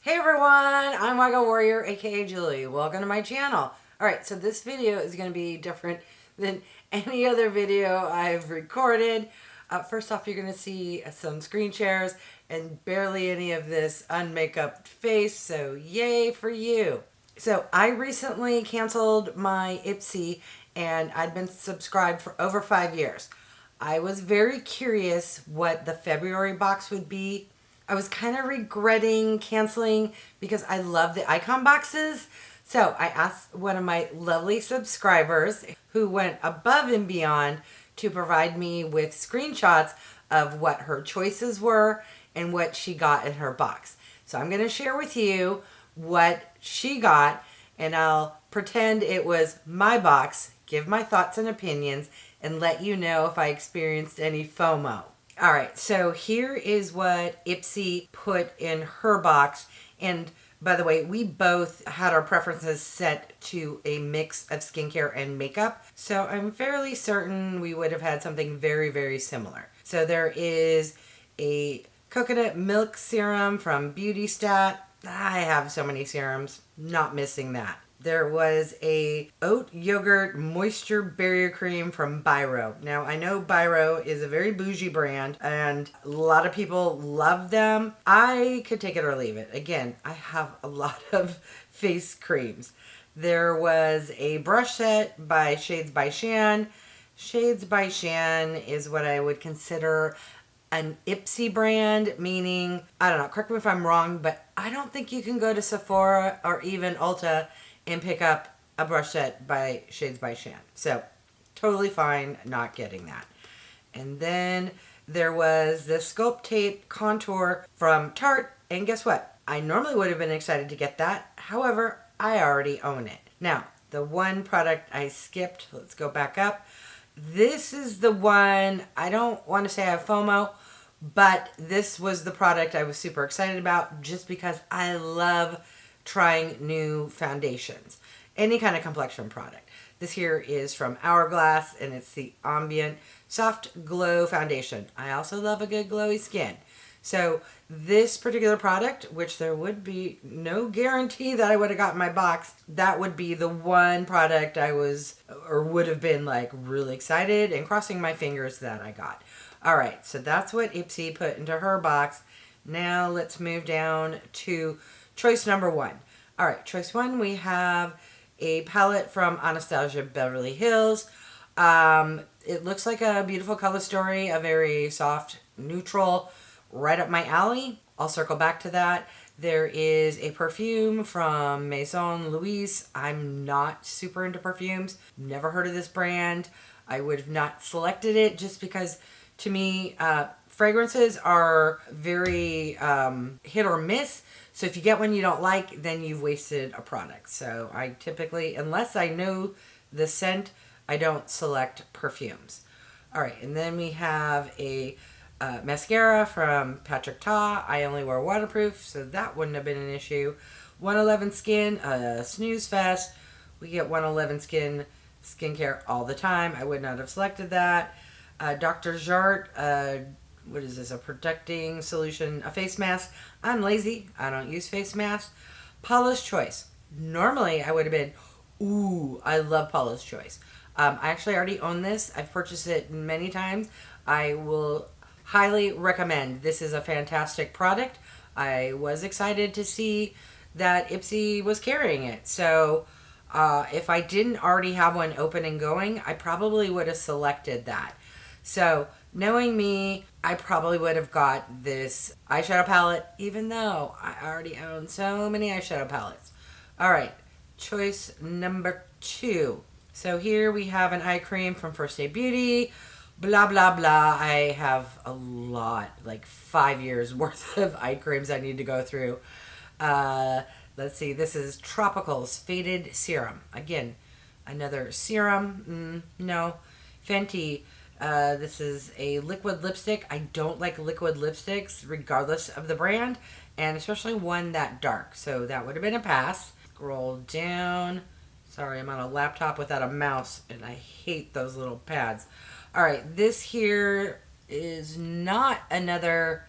Hey everyone, I'm wygowarrior, aka Julie. Welcome to my channel. Alright, so this video is going to be different than any other video I've recorded. First off, you're going to see some screen shares and barely any of this unmakeup face, so yay for you. So I recently canceled my Ipsy and I'd been subscribed for over 5 years. I was very curious what the February box would be. I was kind of regretting canceling because I love the icon boxes. So I asked one of my lovely subscribers who went above and beyond to provide me with screenshots of what her choices were and what she got in her box. So I'm going to share with you what she got, and I'll pretend it was my box, give my thoughts and opinions, and let you know if I experienced any FOMO. All right, so here is what Ipsy put in her box. And by the way, we both had our preferences set to a mix of skincare and makeup. So I'm fairly certain we would have had something very, very similar. So there is a coconut milk serum from Beauty Stat. I have so many serums, not missing that. There was a oat yogurt moisture barrier cream from Biro. Now, I know Biro is a very bougie brand and a lot of people love them. I could take it or leave it. Again, I have a lot of face creams. There was a brush set by Shades by Shan. Shades by Shan is what I would consider an Ipsy brand, meaning, I don't know, correct me if I'm wrong, but I don't think you can go to Sephora or even Ulta and pick up a brush set by Shades by Shan. So, totally fine not getting that. And then there was the Sculpt Tape Contour from Tarte. And guess what? I normally would have been excited to get that. However, I already own it. Now, the one product I skipped, let's go back up. This is the one, I don't want to say I have FOMO, but this was the product I was super excited about just because I love trying new foundations, any kind of complexion product. This here is from Hourglass and it's the Ambient Soft Glow Foundation. I also love a good glowy skin. So this particular product, which there would be no guarantee that I would have got in my box, that would be the one product I was or would have been like really excited and crossing my fingers that I got. All right, so that's what Ipsy put into her box. Now let's move down to choice number one. All right, choice one, we have a palette from Anastasia Beverly Hills. It looks like a beautiful color story, a very soft, neutral, right up my alley. I'll circle back to that. There is a perfume from Maison Louise. I'm not super into perfumes. Never heard of this brand. I would have not selected it just because, to me, fragrances are very hit or miss. So if you get one you don't like, then you've wasted a product. So I typically, unless I know the scent, I don't select perfumes. All right, and then we have a mascara from Patrick Ta. I only wear waterproof, so that wouldn't have been an issue. 111 Skin, snooze fest. We get 111 Skin skincare all the time. I would not have selected that. Dr. Jart, what is this, a protecting solution, a face mask. I'm lazy, I don't use face masks. Paula's Choice. Normally I would have been, ooh, I love Paula's Choice. I actually already own this. I've purchased it many times. I will highly recommend. This is a fantastic product. I was excited to see that Ipsy was carrying it. So if I didn't already have one open and going, I probably would have selected that. So knowing me, I probably would have got this eyeshadow palette, even though I already own so many eyeshadow palettes. All right, choice number two. So here we have an eye cream from First Day Beauty. Blah, blah, blah. I have a lot, like 5 years worth of eye creams I need to go through. Let's see, this is Tropicals Faded Serum. Again, another serum. No. Fenty. This is a liquid lipstick. I don't like liquid lipsticks regardless of the brand, and especially one that dark. So that would have been a pass. Scroll down. Sorry, I'm on a laptop without a mouse, and I hate those little pads. All right, this here is not another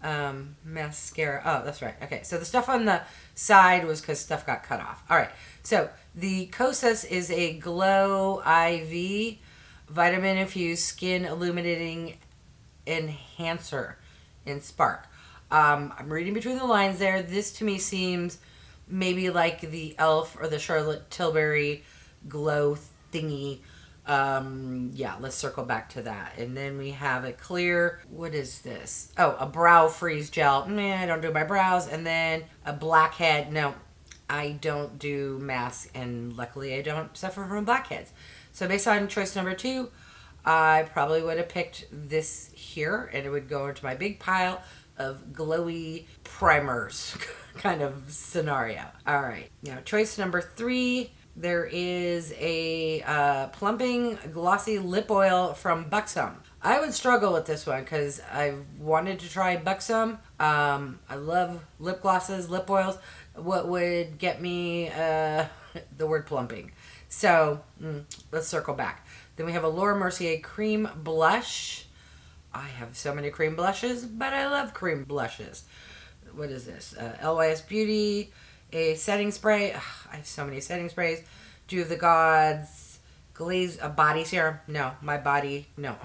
Mascara. Oh, that's right. Okay, so the stuff on the side was because stuff got cut off. All right, so the Kosas is a Glow IV Vitamin Infused Skin Illuminating Enhancer in Spark. I'm reading between the lines there. This to me seems maybe like the e.l.f. or the Charlotte Tilbury glow thingy. Yeah, let's circle back to that. And then we have a clear, what is this? Oh, a brow freeze gel. I don't do my brows. And then a blackhead. No, I don't do masks, and luckily I don't suffer from blackheads. So based on choice number 2, I probably would have picked this here, and it would go into my big pile of glowy primers kind of scenario. All right, now choice number 3, there is a plumping glossy lip oil from Buxom. I would struggle with this one because I wanted to try Buxom. I love lip glosses, lip oils. What would get me the word plumping? So let's circle back. Then we have a Laura Mercier cream blush. I have so many cream blushes, but I love cream blushes. What is this? LYS Beauty, a setting spray. Ugh, I have so many setting sprays. Dew of the Gods, glaze, a body serum. No, my body, no.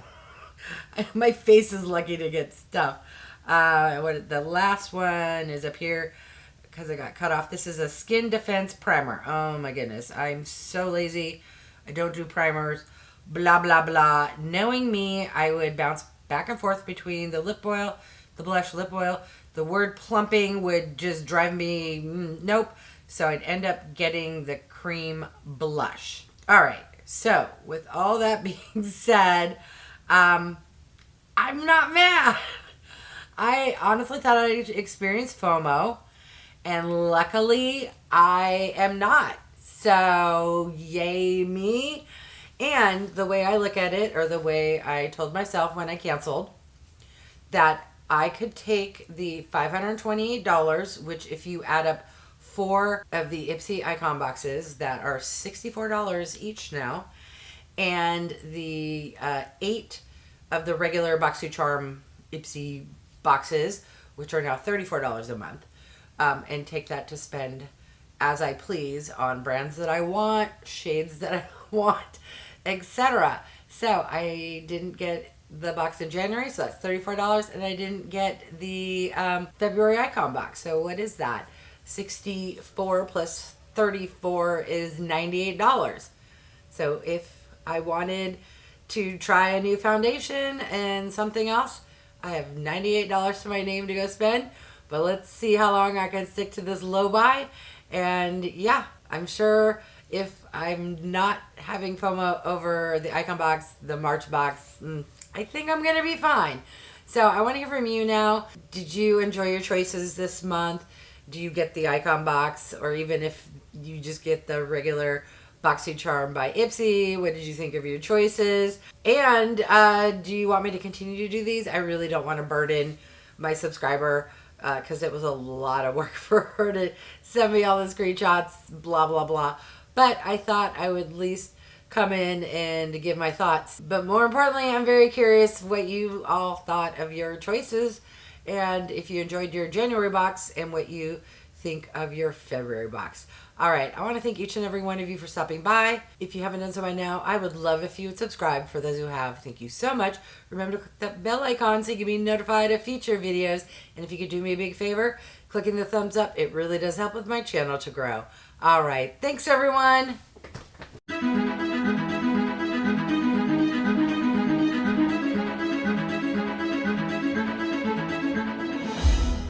My face is lucky to get stuff. The last one is up here because I got cut off. This is a Skin Defense Primer. Oh my goodness, I'm so lazy. I don't do primers. Blah, blah, blah. Knowing me, I would bounce back and forth between the lip oil, the blush lip oil. The word plumping would just drive me, nope. So I'd end up getting the cream blush. All right. So with all that being said, I'm not mad. I honestly thought I'd experience FOMO, and luckily I am not. So yay me. And the way I look at it, or the way I told myself when I canceled, that I could take the $528, which if you add up 4 of the Ipsy Icon boxes that are $64 each now, and the 8 of the regular BoxyCharm Ipsy boxes, which are now $34 a month, and take that to spend as I please on brands that I want, shades that I want, etc. So I didn't get the box in January, so that's $34, and I didn't get the February Icon box. So what is that? 64 plus 34 is $98. So if I wanted to try a new foundation and something else, I have $98 to my name to go spend. But let's see how long I can stick to this low buy. And yeah, I'm sure if I'm not having FOMO over the Icon box, the March box, I think I'm going to be fine. So I want to hear from you now. Did you enjoy your choices this month? Do you get the Icon box? Or even if you just get the regular BoxyCharm by Ipsy, what did you think of your choices? And do you want me to continue to do these? I really don't want to burden my subscriber because it was a lot of work for her to send me all the screenshots, blah, blah, blah. But I thought I would at least come in and give my thoughts. But more importantly, I'm very curious what you all thought of your choices, and if you enjoyed your January box and what you think of your February box. All right, I want to thank each and every one of you for stopping by. If you haven't done so by now, I would love if you would subscribe. For those who have, thank you so much. Remember to click that bell icon so you can be notified of future videos. And if you could do me a big favor, clicking the thumbs up, it really does help with my channel to grow. All right, thanks everyone.